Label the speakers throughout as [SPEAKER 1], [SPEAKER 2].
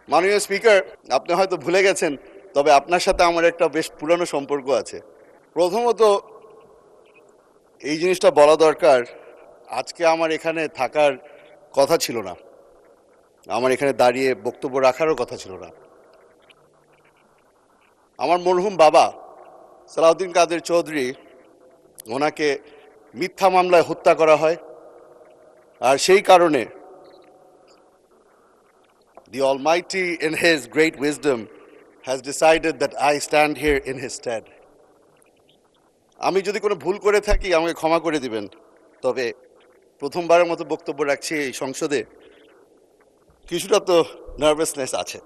[SPEAKER 1] মাননীয় স্পিকার, আপনি হয়তো ভুলে গেছেন, তবে আপনার সাথে আমার একটা বেশ পুরানো সম্পর্ক আছে। প্রথমত এই জিনিসটা বলা দরকার, আজকে আমার এখানে থাকার কথা ছিল না, আমার এখানে দাঁড়িয়ে বক্তব্য রাখারও কথা ছিল না। আমার মরহুম বাবা সালাউদ্দিন কাদের চৌধুরী, ওনাকে মিথ্যা মামলায় হত্যা করা হয়, আর সেই কারণে the Almighty in His great wisdom has decided that I stand here in His stead. আমি যদি কোনো ভুল করে থাকি আমাকে ক্ষমা করে দিবেন, তবে প্রথমবারের মতো বক্তব্য রাখছি এই সংসদে, কিছুটা তো নার্ভাসনেস আছে।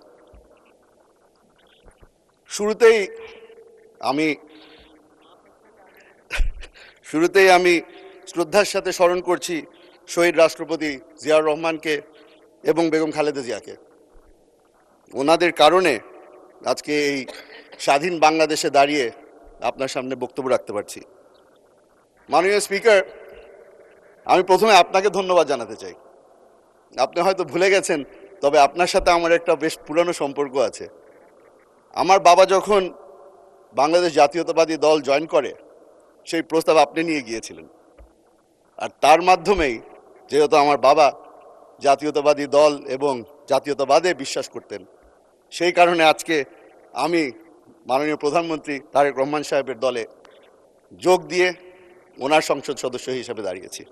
[SPEAKER 1] শুরুতেই আমি শ্রদ্ধার সাথে স্মরণ করছি শহীদ রাষ্ট্রপতি জিয়াউর রহমানকে এবং বেগম খালেদা জিয়াকে। ওনাদের কারণে আজকে এই স্বাধীন বাংলাদেশে দাঁড়িয়ে আপনার সামনে বক্তব্য রাখতে পারছি। মাননীয় স্পিকার, আমি প্রথমে আপনাকে ধন্যবাদ জানাতে চাই। আপনি হয়তো ভুলে গেছেন, তবে আপনার সাথে আমার একটা বেশ পুরানো সম্পর্ক আছে। আমার বাবা যখন বাংলাদেশ জাতীয়তাবাদী দল জয়েন করে, সেই প্রস্তাব আপনি নিয়ে গিয়েছিলেন, আর তার মাধ্যমেই, যেহেতু আমার বাবা জাতীয়তাবাদী দল এবং জাতীয়তাবাদে বিশ্বাস করতেন, সেই কারণে আজকে আমি মাননীয় প্রধানমন্ত্রী তারেক রহমান সাহেবের দলে যোগ দিয়ে ওনার সংসদ সদস্য হিসেবে দাঁড়িয়েছি।